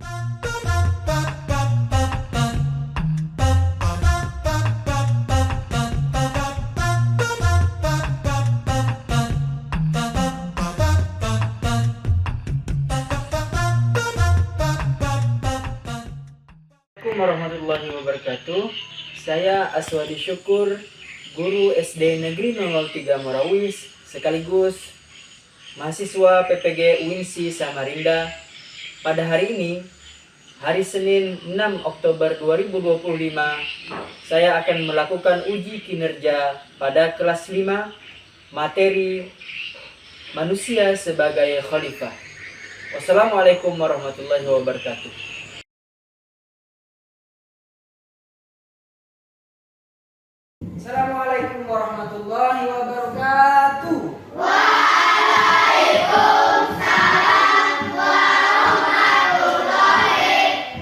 Assalamualaikum warahmatullahi wabarakatuh. Saya Aswadi Syukur, guru SD Negeri 003 Morawis, sekaligus mahasiswa PPG UINSI Samarinda. Pada hari ini, hari Senin 6 Oktober 2025, saya akan melakukan uji kinerja pada kelas 5, materi manusia sebagai khalifah. Wassalamualaikum warahmatullahi wabarakatuh. Assalamualaikum warahmatullahi wabarakatuh. Waalaikumsalam warahmatullahi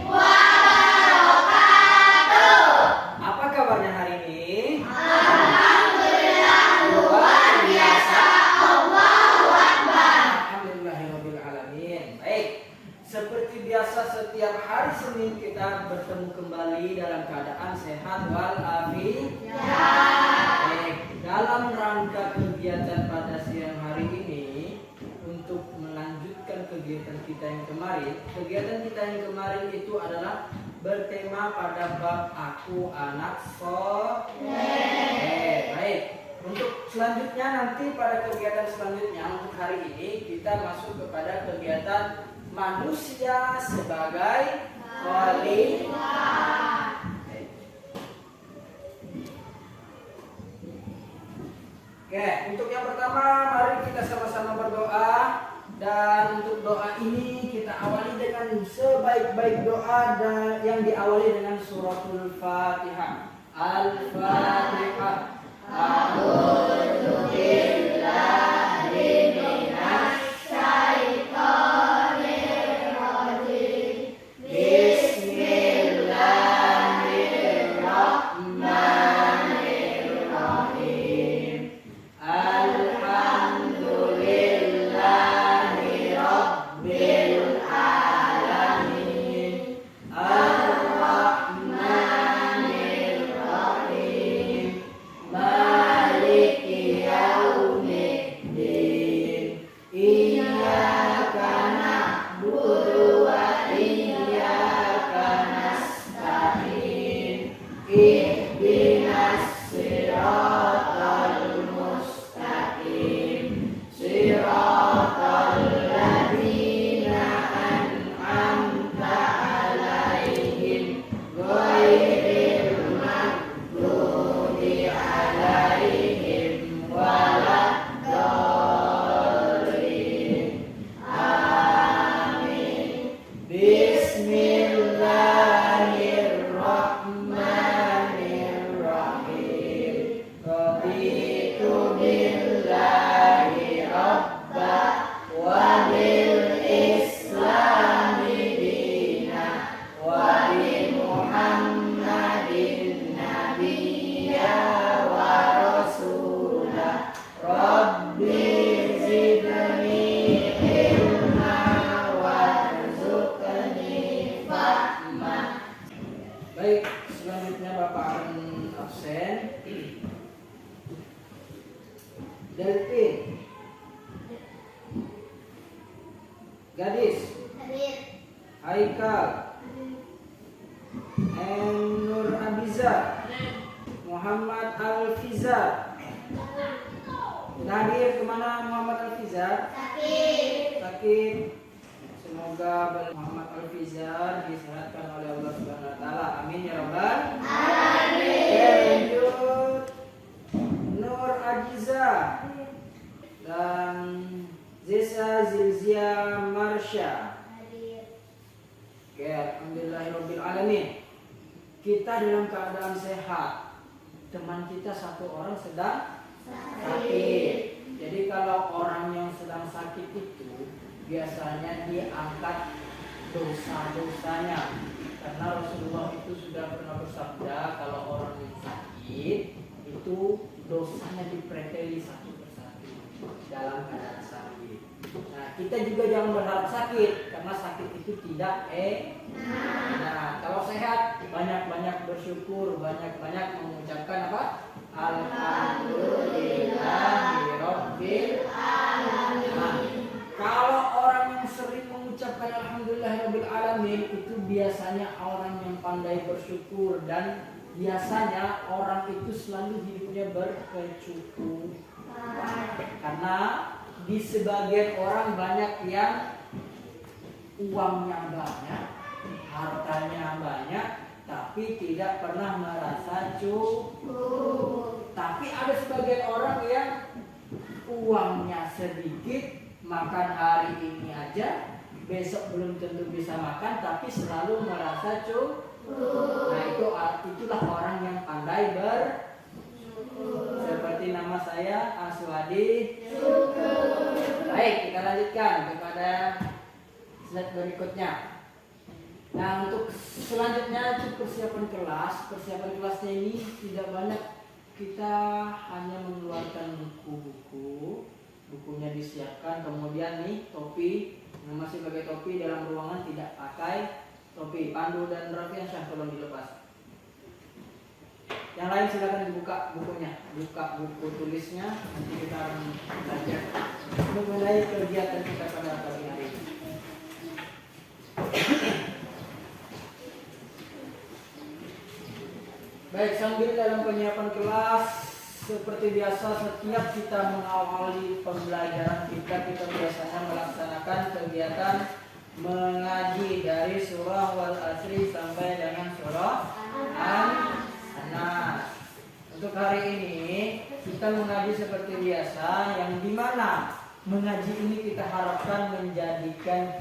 wabarakatuh. Apa kabarnya hari ini? Alhamdulillah luar biasa. Allahu Akbar. Alhamdulillahirabbil alamin. Baik, seperti biasa setiap hari Senin kita bertemu kembali dalam keadaan sehat walafiat. Baik, dalam rangka kegiatan pada siang hari ini untuk melanjutkan kegiatan kita yang kemarin. Kegiatan kita yang kemarin itu adalah bertema pada bab aku anak soleh. Baik, untuk selanjutnya nanti pada kegiatan selanjutnya untuk hari ini kita masuk kepada kegiatan manusia sebagai khalifah. Oke, untuk yang pertama mari kita sama-sama berdoa, dan untuk doa ini kita awali dengan sebaik-baik doa yang diawali dengan suratul Fatihah. Al-Fatihah. A'udzu billahi minasy syaithanir rajim. Bismillahirrahmanirrahim. Alhamdulillahi rabbil alamin. Ar-Rahmanir Rahim. Maliki yaumiddin. Iyyaka na'budu wa iyyaka nasta'in. Ihdinas siratal mustaqim. Siratal ladzina an'amta 'alaihim ghairil maghdubi 'alaihim waladdallin. Amin. Bismillahirrahmanirrahim. Raditu billahi rabba wa bil islami dina wa bi Muhammadin nabiyya wa rasulah. Rabbi zidni ilma warzuqni fahma. Baik, selanjutnya Bapak akan absen. Delphin, Gadis, Haikal, Nur Abiza, Muhammad Alfiza. Nadir kemana Muhammad Alfiza? Sakit. Semoga Muhammad Alfiza disehatkan oleh Allah Subhanahu wa taala. Amin ya rabbal alamin. Lanjut. Nur Ajiza dan Zesa Zilzia Marsha. Oke, alhamdulillahirabbil alamin. Kita dalam keadaan sehat. Teman kita satu orang sedang sakit. Jadi kalau orang yang sedang sakit itu biasanya diangkat dosa-dosanya, karena Rasulullah itu sudah pernah bersabda kalau orang yang sakit itu dosanya dipreteli satu persatu dalam keadaan sakit. Nah, kita juga jangan berharap sakit karena sakit itu tidak Nah, kalau sehat banyak-banyak bersyukur, banyak-banyak mengucapkan apa? Alhamdulillahirabbil alamin. Nah, kalau orang yang sering mengucapkan alhamdulillahirabbil alamin itu biasanya orang yang pandai bersyukur dan biasanya orang itu selalu hidupnya berkecukupan. Karena di sebagian orang banyak yang uangnya banyak, hartanya banyak, tapi tidak pernah merasa cukup. Tapi ada sebagian orang yang uangnya sedikit, makan hari ini aja, besok belum tentu bisa makan, tapi selalu merasa cukup. Nah, itulah orang yang pandai seperti nama saya Aswadi. Baik, kita lanjutkan kepada slide berikutnya. Nah, untuk selanjutnya persiapan kelasnya ini tidak banyak, kita hanya mengeluarkan bukunya disiapkan, kemudian nih topi yang masih pakai topi dalam ruangan tidak pakai topi. Pandu dan Rafiansyah tolong dilepas. Yang lain silakan dibuka bukunya, buka buku tulisnya, nanti kita akan belajar mengenai kegiatan kita pada pagi hari ini. Baik, sambil dalam penyiapan kelas, seperti biasa setiap kita mengawali pembelajaran kita biasanya melaksanakan kegiatan mengaji dari surah Wal Asri sampai dengan surah An-Nas. Untuk hari ini kita mengaji seperti biasa, yang dimana mengaji ini kita harapkan menjadikan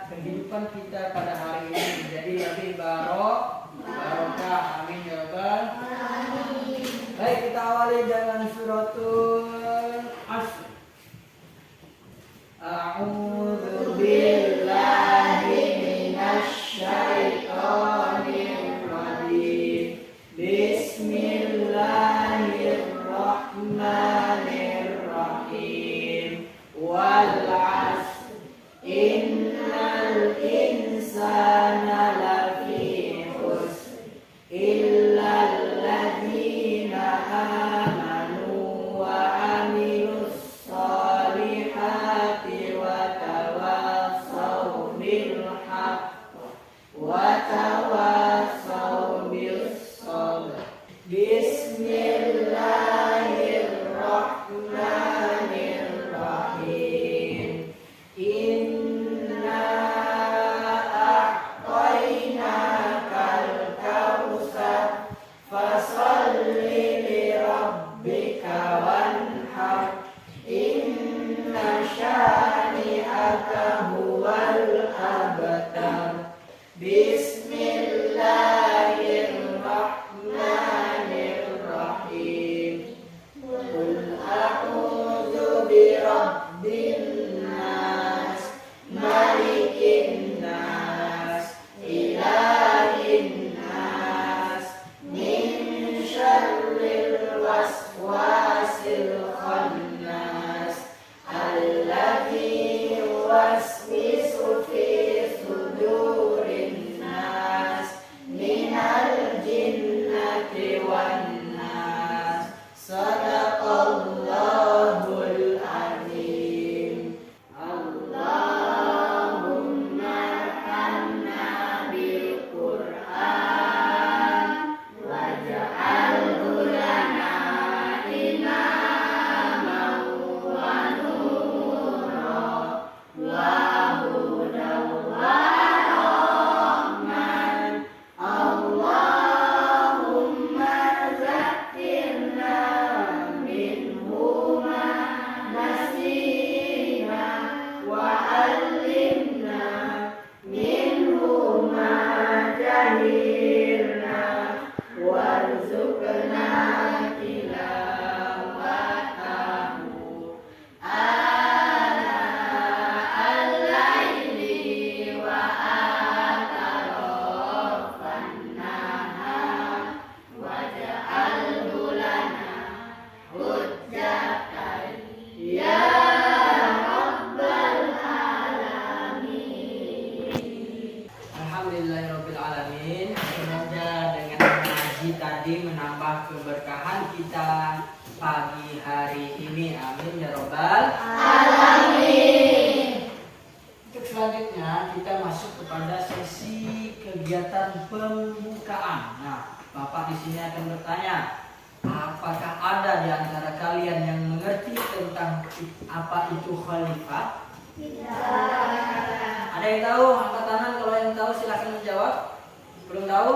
kehidupan kita pada hari ini menjadi lebih barokah. Amin ya rabbal alamin. Baik, kita awali dengan suratul Asr. A'udzu billahi minasy syaithanir rajim. Bismillahirrahmanirrahim. Wal 'asr innal insana lafi khusr illal ladzina amanu wa 'amilus shalihati wa tawassaw bil haqq wa tawassaw bis sabr. Bismillahirrahmanirrahim. Inna a'tainakal kautsar fasholli li rabbika wanhar. Inna syani'aka huwal abtar. Bismillahirrahmanirrahim. Qul a'udzu birabbin nas, malikin nas, ilahin nas, min syarril waswasil khannas, alladzi yuwaswisu fi sudurin nas, minal jinnati wan nas. Sadaqallahul azim. apa itu khalifah? Tidak. Ada yang tahu? Angkat tangan kalau yang tahu silakan menjawab. Belum tahu?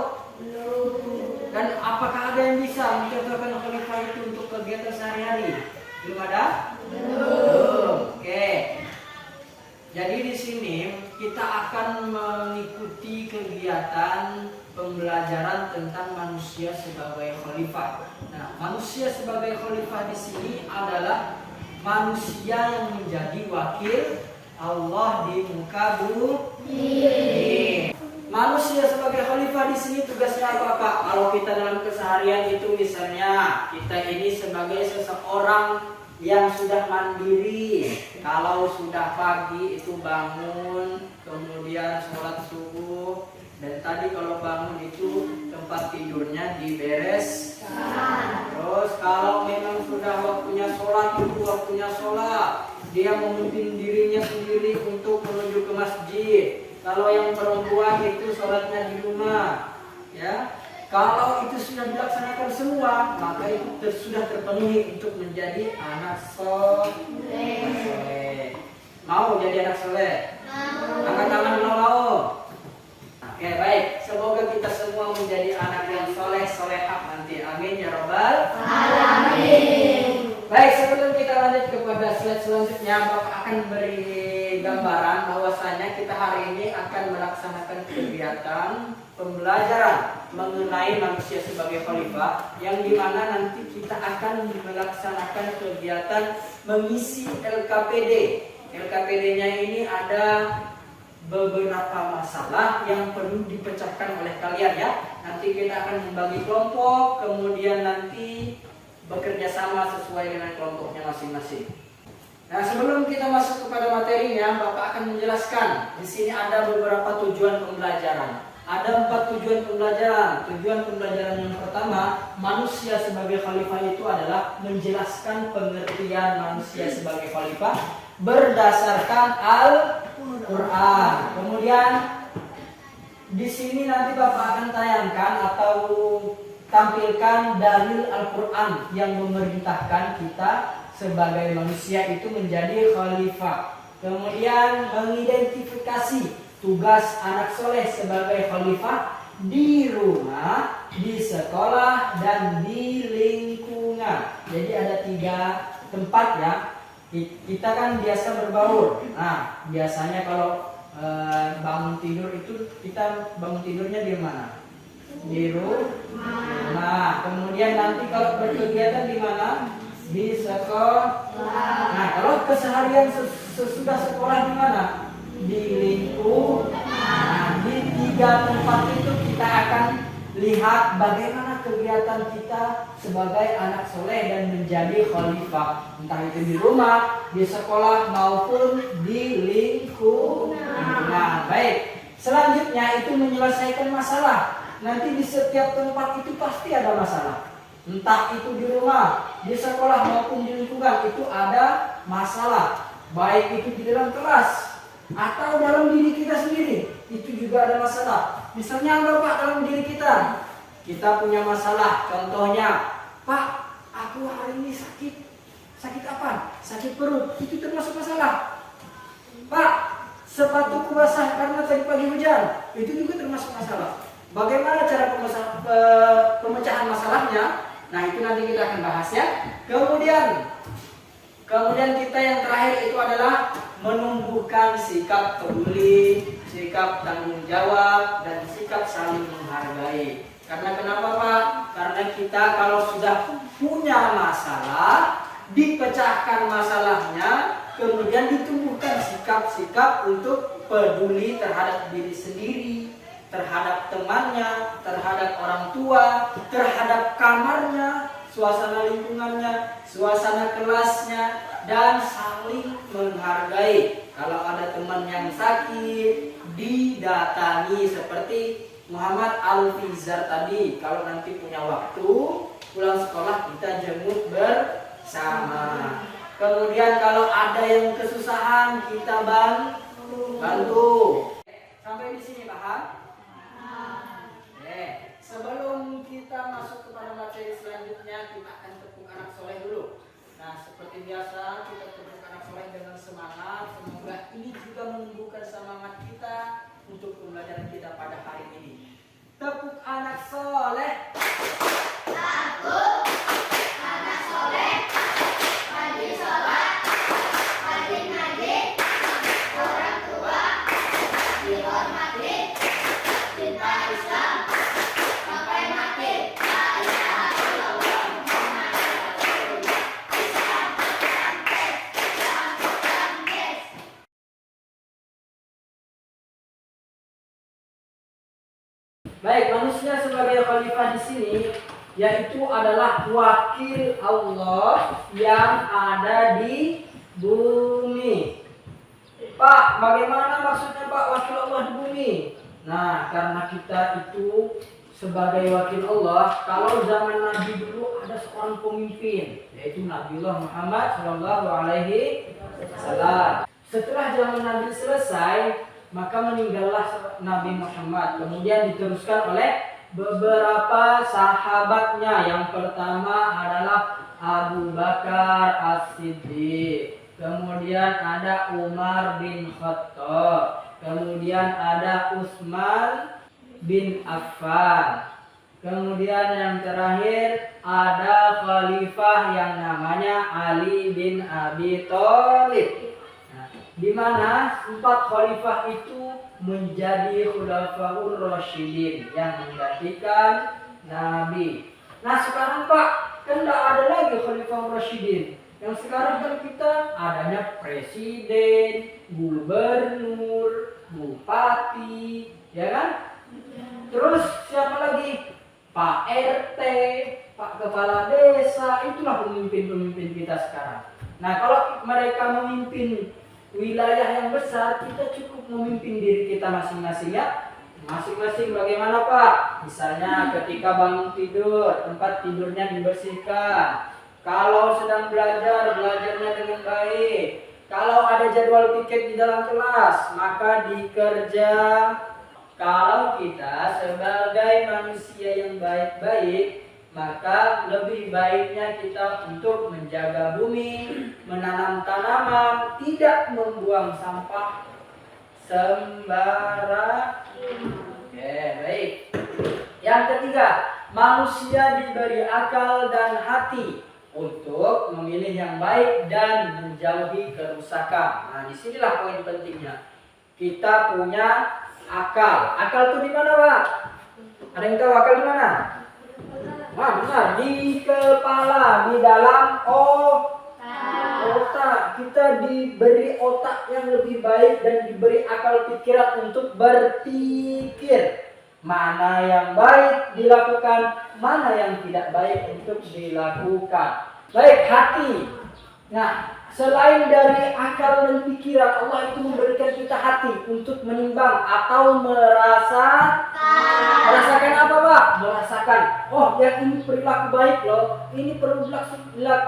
Dan apakah ada yang bisa mencontohkan khalifah itu untuk kegiatan sehari-hari? Belum ada? Belum. Oke. Jadi di sini kita akan mengikuti kegiatan pembelajaran tentang manusia sebagai khalifah. Nah, manusia sebagai khalifah di sini adalah manusia yang menjadi wakil Allah di muka bumi. Manusia sebagai khalifah di sini tugasnya apa, Pak? Kalau kita dalam keseharian itu misalnya kita ini sebagai seseorang yang sudah mandiri. Kalau sudah pagi itu bangun, kemudian sholat subuh, dan tadi kalau bangun itu tempat tidurnya dibereskan. Terus kalau memang sudah waktunya sholat itu waktunya sholat, dia memimpin dirinya sendiri untuk menuju ke masjid. Kalau yang perempuan itu sholatnya di rumah, ya. Kalau itu sudah dilaksanakan semua, maka itu sudah terpenuhi untuk menjadi anak soleh. Mau jadi anak soleh? Angkat tangan kalau mau. Oke, baik. Semoga kita semua menjadi anak yang soleh, solehah nanti. Amin ya robbal alamin. Baik, sebelum kita lanjut kepada slide selanjutnya, Bapak akan beri gambaran bahwasanya kita hari ini akan melaksanakan kegiatan pembelajaran mengenai manusia sebagai khalifah, yang dimana nanti kita akan melaksanakan kegiatan mengisi LKPD. LKPD-nya ini ada beberapa masalah yang perlu dipecahkan oleh kalian ya. Nanti kita akan membagi kelompok, kemudian nanti bekerja sama sesuai dengan kelompoknya masing-masing. Nah, sebelum kita masuk kepada materinya, Bapak akan menjelaskan. Di sini ada beberapa tujuan pembelajaran. Ada 4 tujuan pembelajaran. Tujuan pembelajaran yang pertama, manusia sebagai khalifah itu adalah menjelaskan pengertian manusia sebagai khalifah berdasarkan Al-Quran. Kemudian di sini nanti Bapak akan tayangkan atau tampilkan dalil Al-Quran yang memerintahkan kita sebagai manusia itu menjadi khalifah. Kemudian mengidentifikasi tugas anak soleh sebagai khalifah di rumah, di sekolah, dan di lingkungan. Jadi ada 3 tempat ya. Kita kan biasa berbaur. Nah, biasanya kalau bangun tidur itu kita bangun tidurnya di mana? Di rumah. Nah, kemudian nanti kalau berkegiatan di mana? Di sekolah. Nah, kalau keseharian sesudah sekolah di mana? Di lingkungan. Nah, di 3 tempat itu kita akan lihat bagaimana kegiatan kita sebagai anak soleh dan menjadi khalifah, entah itu di rumah, di sekolah, maupun di lingkungan. Nah, baik. Selanjutnya itu menyelesaikan masalah. Nanti di setiap tempat itu pasti ada masalah. Entah itu di rumah, di sekolah, maupun di lingkungan itu ada masalah. Baik itu di dalam kelas atau dalam diri kita sendiri, itu juga ada masalah. Misalnya apa, Pak, dalam diri kita punya masalah. Contohnya, Pak, aku hari ini sakit. Sakit apa? Sakit perut. Itu termasuk masalah. Pak, sepatuku basah karena tadi pagi hujan. Itu juga termasuk masalah. Bagaimana cara pemecahan masalahnya? Nah, itu nanti kita akan bahas ya. Kemudian kita yang terakhir itu adalah menumbuhkan sikap peduli, sikap tanggung jawab, dan sikap saling menghargai. Karena kenapa, Pak? Karena kita kalau sudah punya masalah, dipecahkan masalahnya, kemudian ditumbuhkan sikap-sikap untuk peduli terhadap diri sendiri, terhadap temannya, terhadap orang tua, terhadap kamarnya, suasana lingkungannya, suasana kelasnya, dan saling menghargai. Kalau ada teman yang sakit, didatangi seperti Muhammad Al-Fizar tadi. Kalau nanti punya waktu pulang sekolah kita jenguk bersama. Kemudian kalau ada yang kesusahan kita bantu. Sampai di sini paham? Sebelum kita masuk kepada materi selanjutnya, kita akan tepuk anak soleh dulu. Nah, seperti biasa kita tepuk anak soleh dengan semangat. Semoga ini juga menumbuhkan semangat kita untuk pembelajaran kita pada hari ini. Tepuk anak soleh. Aku anak soleh, rajin sholat, rajin ngaji, orang tua dihormati, cinta Islam sampai mati. La ilaha illallah Muhammadur Rasulullah. Islam cantik, Islam cantik. Baik, manusia sebagai khalifah di sini yaitu adalah wakil Allah yang ada di bumi. Pak, bagaimana maksudnya Pak wakil Allah di bumi? Nah, karena kita itu sebagai wakil Allah, kalau zaman Nabi dulu ada seorang pemimpin yaitu Nabiullah Muhammad Shallallahu Alaihi Wasallam. Setelah zaman Nabi selesai, maka meninggallah Nabi Muhammad. Kemudian diteruskan oleh beberapa sahabatnya. Yang pertama adalah Abu Bakar As-Siddiq. Kemudian ada Umar bin Khattab. Kemudian ada Utsman bin Affan. Kemudian yang terakhir ada khalifah yang namanya Ali bin Abi Thalib. Di mana 4 khalifah itu menjadi khulafaur rasyidin yang menggantikan Nabi. Nah sekarang Pak, kan tidak ada lagi khalifah rasyidin. Yang sekarang kan kita adanya presiden, gubernur, bupati, ya kan? Terus siapa lagi? Pak RT, Pak Kepala Desa, itulah pemimpin-pemimpin kita sekarang. Nah kalau mereka memimpin wilayah yang besar, kita cukup memimpin diri kita masing-masing ya. Masing-masing bagaimana Pak? Misalnya ketika bangun tidur, tempat tidurnya dibersihkan. Kalau sedang belajar, belajarnya dengan baik. Kalau ada jadwal piket di dalam kelas, maka dikerja. Kalau kita sebagai manusia yang baik-baik, maka lebih baiknya kita untuk menjaga bumi, menanam tanaman, tidak membuang sampah sembarangan. Oke, baik. Yang ketiga, manusia diberi akal dan hati untuk memilih yang baik dan menjauhi kerusakan. Nah, disinilah poin pentingnya. Kita punya akal. Akal itu di mana, Pak? Ada yang tahu akal di mana? Nah, benar, di kepala, di dalam otak. Kita diberi otak yang lebih baik dan diberi akal pikiran untuk berpikir. Mana yang baik dilakukan, mana yang tidak baik untuk dilakukan. Baik, hati. Nah, selain dari akal dan pikiran, Allah itu memberikan kita hati untuk menimbang atau merasakan apa Pak? Merasakan, oh yang ini perilaku baik loh, ini perlu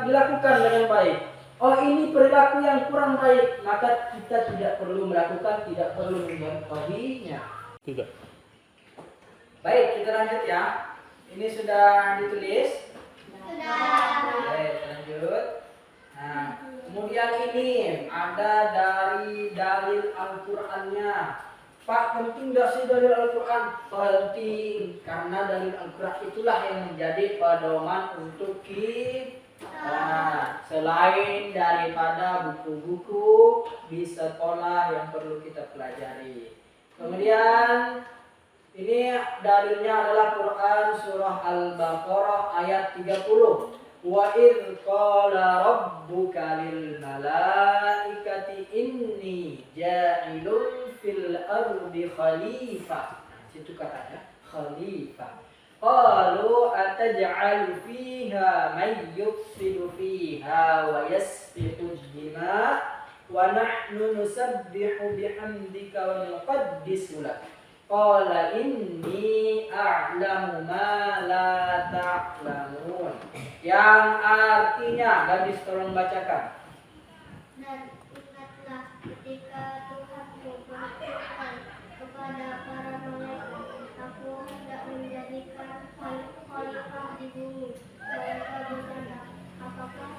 dilakukan dengan baik. Oh ini perilaku yang kurang baik, maka kita tidak perlu melakukan, tidak perlu menjauhinya. Tidak. Baik, kita lanjut ya. Ini sudah ditulis. Baik, lanjut. Nah, kemudian ini ada dari dalil Al-Qur'annya. Pak, penting gak sih dalil Al-Quran? Penting, karena dalil Al-Quran itulah yang menjadi pedoman untuk kita. Nah, selain daripada buku-buku di sekolah yang perlu kita pelajari. Kemudian ini dalilnya adalah Quran surah Al-Baqarah ayat 30. Wa idh qala rabbuka lil malaikati inni ja'ilun fil ardi khalifah. Situ katanya khalifah. Qalu ataj'alu fiha may yufsidu fiha wa yasfiku dima wa nahnu nusabbihu bihamdika wa nuqaddisu lak. Qala inni a'lamu ma la ta'lamun. Yang artinya, gadis tolong bacakan. Dan ingatlah ketika Tuhanmu berfirman kepada para malaikat, aku hendak menjadikan khalifah di bumi. Mereka berkata, apakah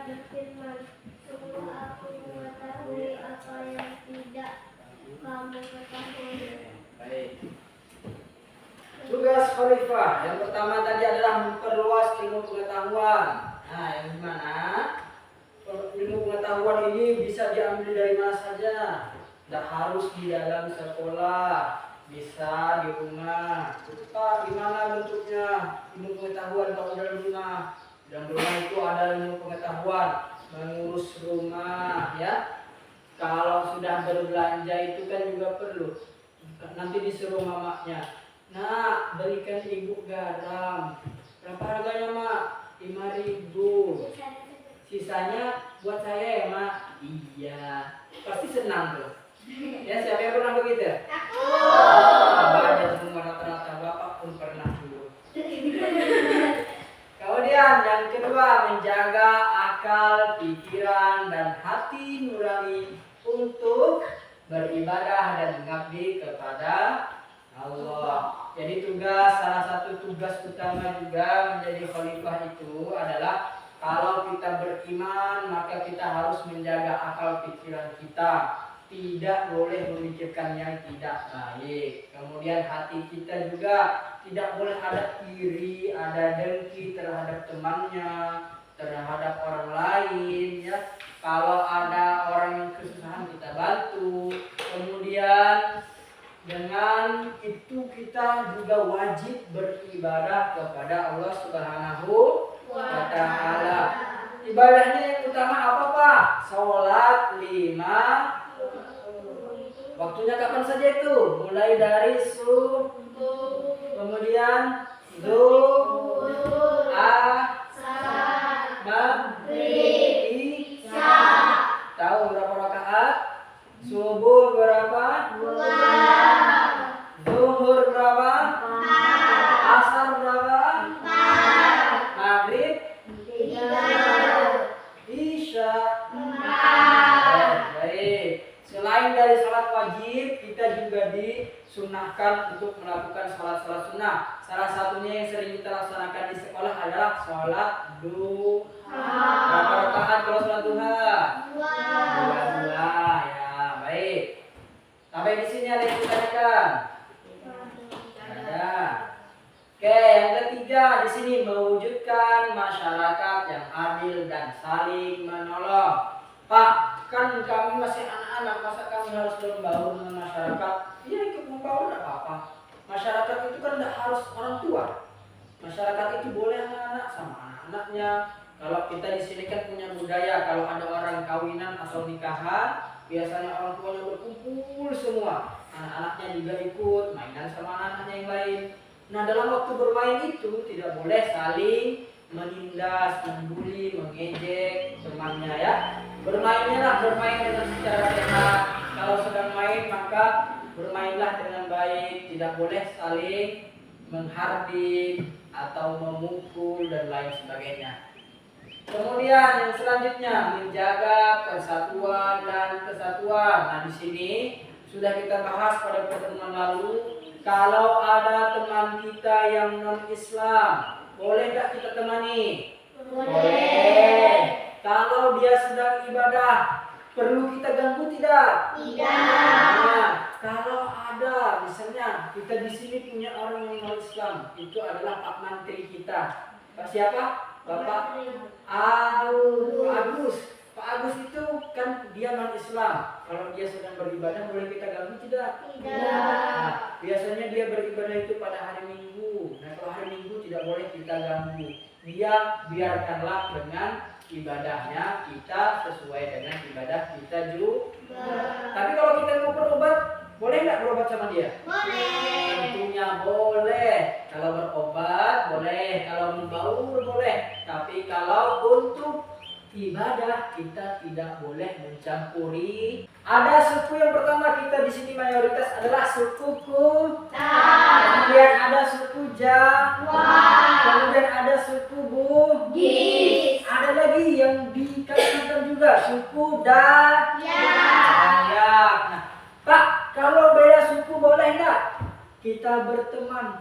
berfirman, sungguh aku mengetahui apa yang tidak kamu ketahui. Baik. Tugas khalifah yang pertama tadi adalah memperluas ilmu pengetahuan. Nah, yang gimana? Ilmu pengetahuan ini bisa diambil dari mana saja. Tidak harus di dalam sekolah, bisa di rumah. Pak, gimana bentuknya ilmu pengetahuan kalau dalam rumah? Dalam rumah itu ada ilmu pengetahuan mengurus rumah, ya. Kalau sudah berbelanja itu kan juga perlu. Nanti disuruh mamanya, nak, belikan ibu garam. Berapa harganya, mak? 5.000. Sisanya buat saya ya, mak. Iya, pasti senang tuh. Ya, siapa yang pernah begitu? Aku. Banyak semua rata-rata, bapak pun pernah dulu. Kemudian yang kedua, menjaga akal, pikiran, dan hati nurani untuk beribadah dan mengabdi kepada Allah. Jadi salah satu tugas utama juga menjadi khalifah itu adalah kalau kita beriman maka kita harus menjaga akal pikiran kita. Tidak boleh memikirkan yang tidak baik. Kemudian hati kita juga tidak boleh ada iri, ada dengki terhadap temannya, terhadap orang lain, ya. Kalau ada orang yang kesusahan kita bantu. Kemudian dengan itu kita juga wajib beribadah kepada Allah Subhanahu wa Ta'ala. Ibadahnya yang utama apa, Pak? Sholat 5 waktunya kapan saja itu? Mulai dari subuh, kemudian zuhur, asar, maghrib, isya. Tahu berapa rakaat? Subuh berapa? 2. Zuhur berapa? 4. Asar berapa? 4. Maghrib? 3. Isya? 4. Baik. Selain dari salat wajib, kita juga disunahkan untuk melakukan salat-salat sunnah. Salah satunya yang sering kita laksanakan di sekolah adalah salat duha. Berapa rakaat kalau salat duha? 2. Ya, baik. Sampai di sini ada yang ditanyakan? Ada. Oke, yang ketiga di sini mewujudkan masyarakat yang adil dan saling menolong. Pak, kan kami masih anak-anak, masa kami harus membangun dengan masyarakat? Ya, ikut membangun tidak apa-apa. Masyarakat itu kan tidak harus orang tua. Masyarakat itu boleh anak-anak sama anak-anaknya. Kalau kita di sini kan punya budaya, kalau ada orang kawinan atau nikahan, biasanya orang tuanya berkumpul semua. Anak-anaknya juga ikut mainan sama anak-anaknya yang lain. Nah, dalam waktu bermain itu tidak boleh saling menindas, membuli, mengejek temannya, ya. Bermainlah dengan secara sehat. Kalau sedang main maka bermainlah dengan baik. Tidak boleh saling menghardik atau memukul dan lain sebagainya. Kemudian yang selanjutnya menjaga persatuan dan kesatuan. Nah, di sini sudah kita bahas pada pertemuan lalu. Kalau ada teman kita yang non-Islam, boleh tak kita temani? Boleh. Kalau dia sedang ibadah, perlu kita ganggu tidak? Tidak. Nah, kalau ada, misalnya kita di sini punya orang yang non-Islam, itu adalah Pak Menteri kita. Pak siapa? Bapak Agus. Pak Agus itu kan dia non-Islam. Kalau dia sedang beribadah, boleh kita ganggu tidak? Tidak. Nah, biasanya dia beribadah itu pada hari Minggu. Nah, kalau hari Minggu tidak boleh kita ganggu. Dia biarkanlah dengan ibadahnya, kita sesuai dengan ibadah kita juga. Tapi kalau kita mau berobat, boleh nggak berobat sama dia? Boleh. Tentunya boleh. Kalau berobat boleh, kalau membaur boleh. Tapi kalau untuk ibadah kita tidak boleh mencampuri. Ada suku yang pertama kita di sini mayoritas adalah suku Kutai. Kemudian ada suku Jawa. Kemudian ada suku Bugis. Ada lagi yang di Kalimantan juga suku Dayak. Nah, Pak, kalau beda suku boleh nggak kita berteman?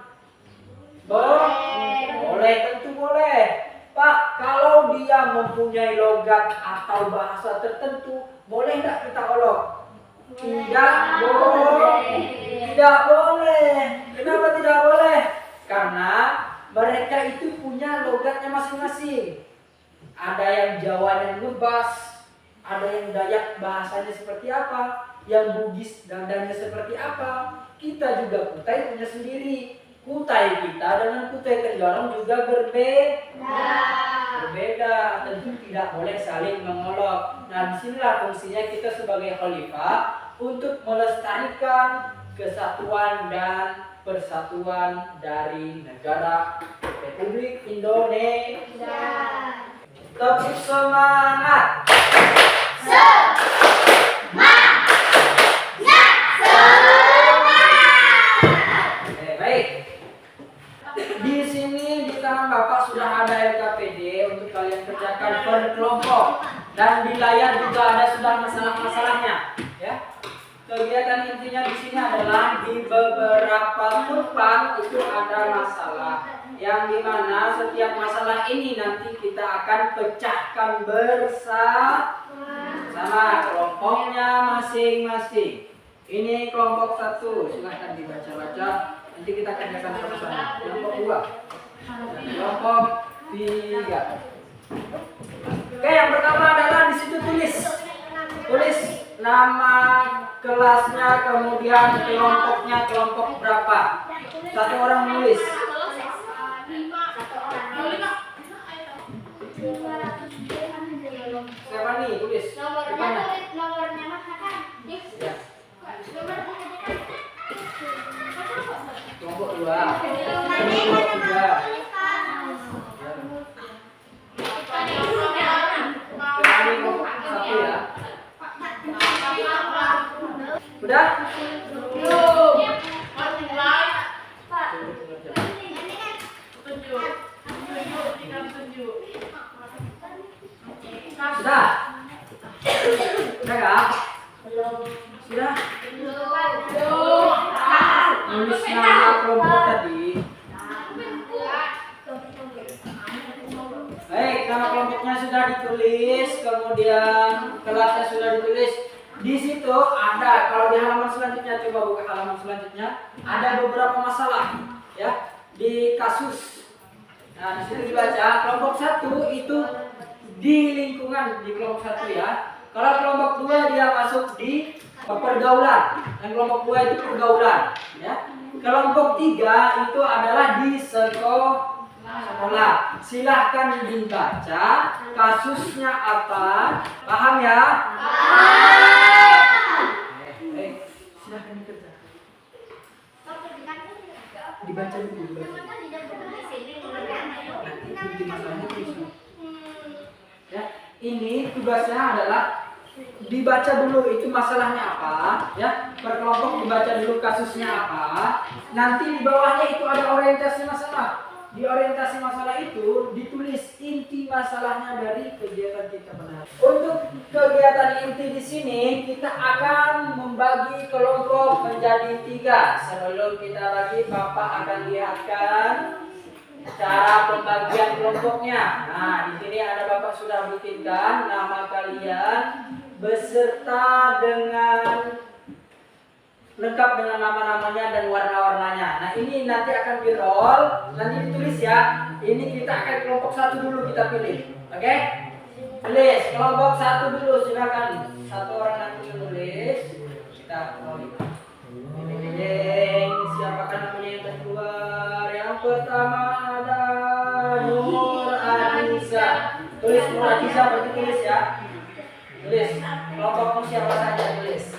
Boleh, tentu boleh. Pak, kalau dia mempunyai logat atau bahasa tertentu, boleh nggak kita olok? Tidak boleh. Tidak boleh. Kenapa tidak boleh? Karena mereka itu punya logatnya masing-masing. Ada yang Jawanya ngebas, ada yang Dayak bahasanya seperti apa, yang Bugis dandanya seperti apa. Kita juga Kutai punya sendiri. Kutai kita dengan Kutai Tenggorong juga berbeda, tentu tidak boleh saling mengolok. Nah, disinilah fungsinya kita sebagai khalifah untuk melestarikan kesatuan dan persatuan dari negara Republik Indonesia. Tepuk semangat. Baik. Di sini di tangan Bapak sudah ada LKPD untuk kalian kerjakan per kelompok, dan di layar juga ada sudah masalah-masalahnya, ya. Kegiatan intinya di sini adalah di beberapa tempat itu ada masalah, yang dimana setiap masalah ini nanti kita akan pecahkan bersama kelompoknya masing-masing. Ini kelompok 1, silahkan dibaca-baca. Nanti kita kerjakan sama-sama. Kelompok 2, kelompok 3. Oke, yang pertama adalah di situ tulis nama kelasnya, kemudian kelompoknya kelompok berapa. Satu orang menulis. Siapa nih tulis? Nomornya Mas Hakan. Ya. Kelompok 2, kelompok 3. Kembali kelompok 1 ya. Udah? Sudah? Sudah kah? Sudah? Nulis nama kelompok tadi. Baik, nama kelompoknya sudah ditulis, kemudian kelasnya sudah ditulis. Di situ ada, kalau di halaman selanjutnya, coba buka halaman selanjutnya, ada beberapa masalah, ya, di kasus. Nah, di situ dibaca kelompok 1 itu di lingkungan di kelompok 1 ya. Kalau kelompok 2 dia masuk di pergaulan, dan kelompok 2 itu pergaulan, ya. Kelompok 3 itu adalah di sekolah. Silahkan dibaca kasusnya apa. Paham ya? Silahkan dikerja. Dibaca dulu. Nanti masalahnya tulis. Ya, ini tugasnya adalah dibaca dulu itu masalahnya apa, ya. Per kelompok dibaca dulu kasusnya apa. Nanti di bawahnya itu ada orientasi masalah. Di orientasi masalah itu ditulis inti masalahnya dari kegiatan kita benar. Untuk kegiatan inti di sini kita akan membagi kelompok menjadi 3. Sebelum kita bagi, Bapak akan lihatkan cara pembagian kelompoknya. Nah, di sini ada Bapak sudah bikinkan nama kalian beserta dengan lengkap dengan nama-namanya dan warna-warnanya. Nah, ini nanti akan di-roll, nanti ditulis ya. Ini kita akan kelompok 1 dulu kita pilih. Oke? Tulis kelompok 1 dulu, silakan. Satu orang nanti menulis. Kita roll. Siapakah namanya yang keluar? Yang pertama ada Nur Adisa. Tulis Nur Adisa, berarti tulis ya. Tulis kelompokmu siapa saja, tulis.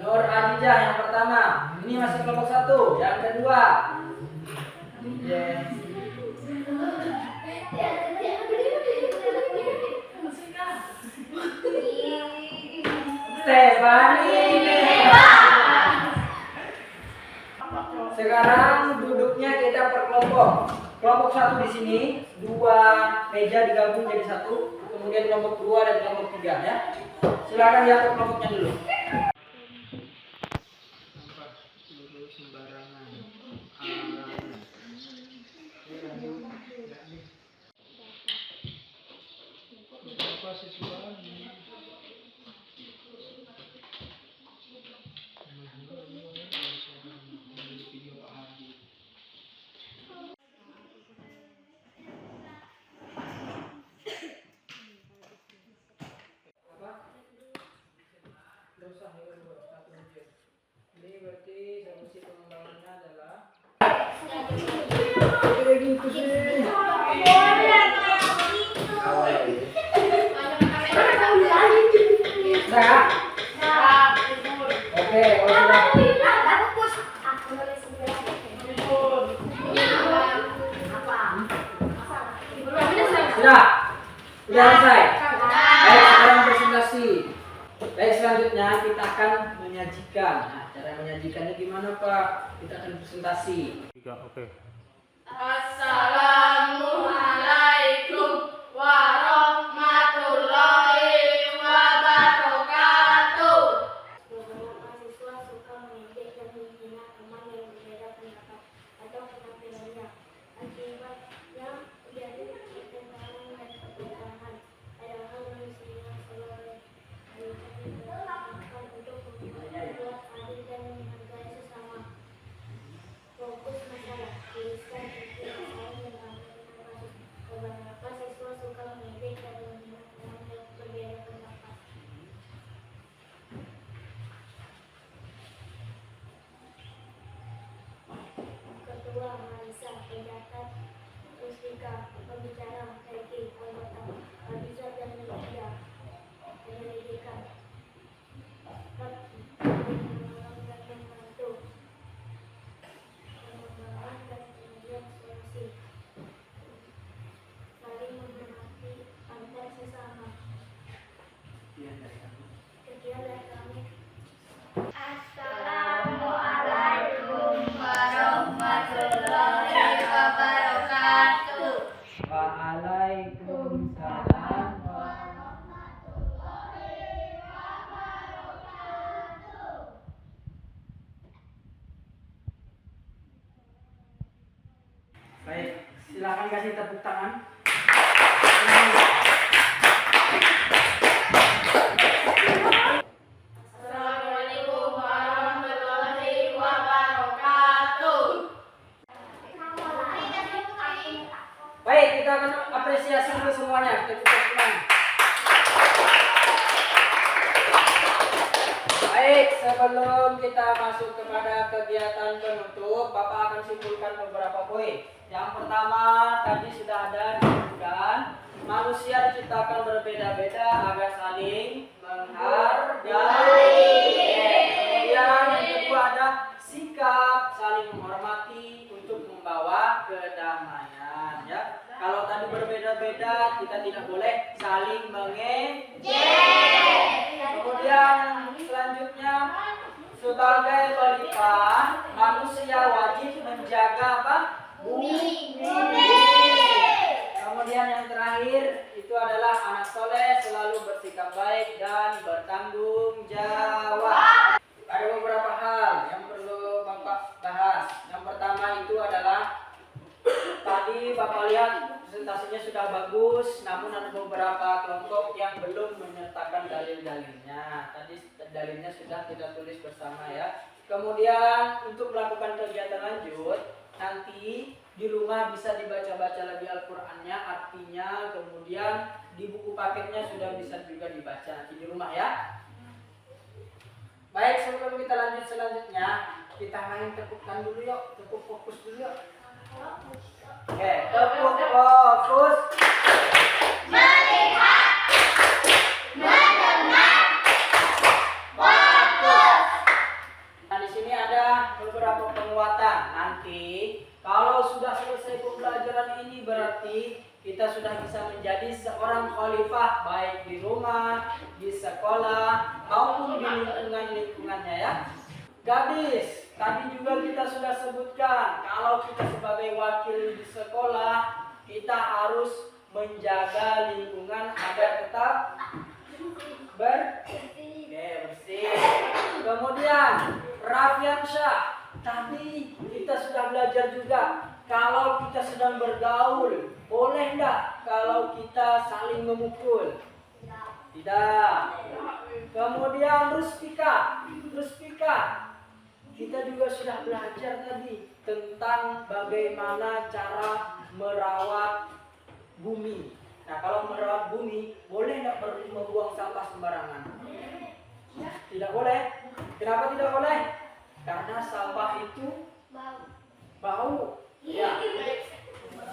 Nur Adijah yang pertama. Ini masih kelompok 1. Yang kedua. Stefani. Sekarang duduknya kita per kelompok. Kelompok 1 di sini, 2 meja digabung jadi 1. Kemudian kelompok 2 dan kelompok 3 ya. Silakan diatur kelompoknya dulu. Sembarangan. beberapa siswa di video Pak Hardi. Ini berarti solusi pengembangannya adalah oke, sudah selesai. Baik, sekarang presentasi. Baik, selanjutnya kita akan menyajikan. Nah, cara menyajikannya gimana Pak? Kita akan presentasi. Oke. Assalamualaikum warahmatullahi wabarakatuh. Beberapa mahasiswa suka mengejek dan menghina teman yang berbeda pendapat atau penampilannya. Akibatnya terjadi pertentangan dan perpecahan. Padahal manusia sebagai makhluk diciptakan untuk berbuat adil dan menghargai sesama. Fokus masalah tuliskan inti masalah yang mengamalkan kasus. Beberapa siswa suka mengejek dan menghina teman yang berbeda pendapat. Ketua Marisa, pencatat Rustika, pembicara Heki, anggota Abizar dan Media, penyelidikan, menolong dan membantu, pengembangan dan penyajian solusi, saling menghormati antar sesama. Sekian dari kami. Assalamualaikum warahmatullahi wabarakatuh. Waalaikumsalam. Baik, silakan kasih tepuk tangan. Assalamualaikum warahmatullahi wabarakatuh. Baik, kita akan apresiasi dulu semuanya. Tepuk tangan. Baik, sebelum kita masuk kepada kegiatan penutup, Bapak akan simpulkan beberapa poin. Yang pertama, tadi sudah ada disebutkan, manusia diciptakan berbeda-beda agar saling menghargai. Kemudian yang kedua ada sikap saling menghormati untuk membawa kedamaian. Ya, kalau tadi berbeda-beda, kita tidak boleh saling mengejek. Kemudian selanjutnya, sebagai khalifah, manusia wajib menjaga apa? Bumi. Kemudian yang terakhir itu adalah anak soleh selalu bersikap baik dan bertanggung jawab. Ada beberapa hal yang perlu Bapak bahas. Yang pertama itu adalah tadi Bapak lihat presentasinya sudah bagus, namun ada beberapa kelompok yang belum menyertakan dalil-dalilnya. Tadi dalilnya sudah kita tulis bersama ya. Kemudian untuk melakukan kegiatan lanjut, nanti di rumah bisa dibaca-baca lagi Al-Qur'annya, artinya, kemudian di buku paketnya sudah bisa juga dibaca nanti di rumah ya. Baik, sebelum kita lanjut selanjutnya, kita main tepukkan dulu yuk, tepuk fokus dulu yuk. Oke, tepuk fokus. Melihat, mendengar, fokus. Nah, di sini ada beberapa penguatan. Nanti kalau sudah selesai pembelajaran ini berarti kita sudah bisa menjadi seorang khalifah baik di rumah, di sekolah maupun di lingkungannya ya. Gadis, tadi juga kita sudah sebutkan kalau kita sebagai wakil di sekolah kita harus menjaga lingkungan agar tetap bersih. Kemudian Rafiansyah, tadi kita sudah belajar juga kalau kita sedang bergaul boleh enggak kalau kita saling memukul? Tidak. Kemudian ruspika. Ruspika. Kita juga sudah belajar tadi tentang bagaimana cara merawat bumi. Nah, kalau merawat bumi, boleh nggak membuang sampah sembarangan? Tidak boleh. Kenapa tidak boleh? Karena sampah itu bau. Ya.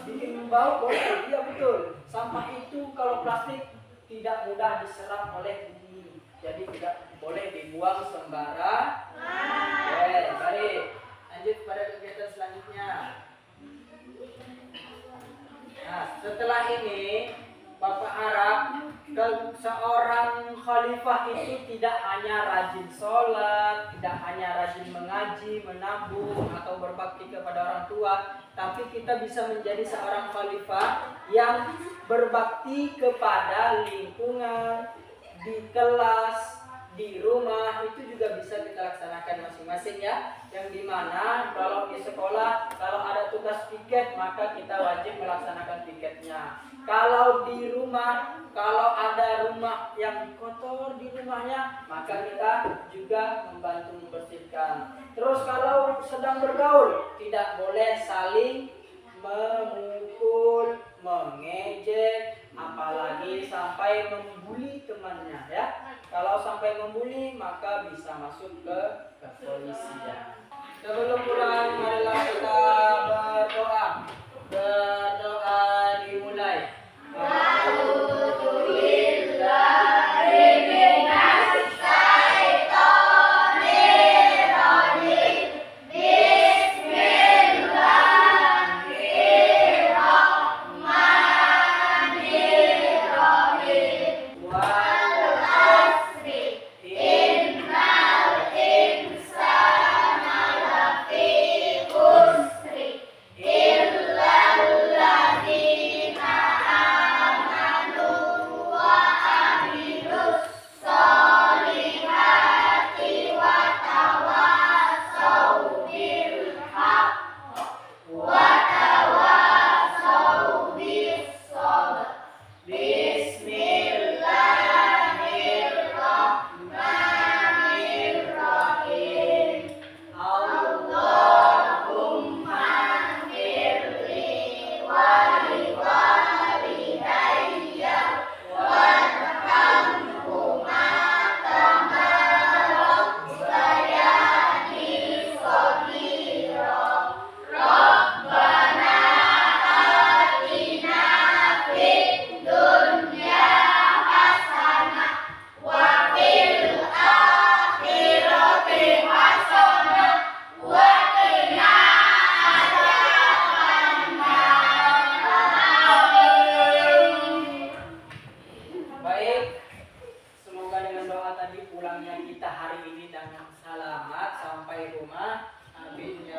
Bikin bau boleh. Iya betul. Sampah itu kalau plastik tidak mudah diserap oleh bumi. Jadi tidak boleh dibuang sembarangan. Oke, baik. Lanjut pada kegiatan selanjutnya. Nah, setelah ini Bapak harap seorang khalifah itu tidak hanya rajin sholat, tidak hanya rajin mengaji, menabung, atau berbakti kepada orang tua, tapi kita bisa menjadi seorang khalifah yang berbakti kepada lingkungan, di kelas, di rumah, itu juga bisa kita laksanakan masing-masing ya. Yang dimana kalau di sekolah, kalau ada tugas piket, maka kita wajib melaksanakan piketnya. Kalau di rumah, kalau ada rumah yang kotor di rumahnya, maka kita juga membantu membersihkan. Terus kalau sedang bergaul, tidak boleh saling memukul, mengejek, apalagi sampai membuli temannya ya. Kalau sampai membuli, maka bisa masuk ke kepolisian. Sebelum pulang, marilah kita berdoa. Berdoa dimulai. Pulangnya kita hari ini dengan selamat sampai rumah. Amin.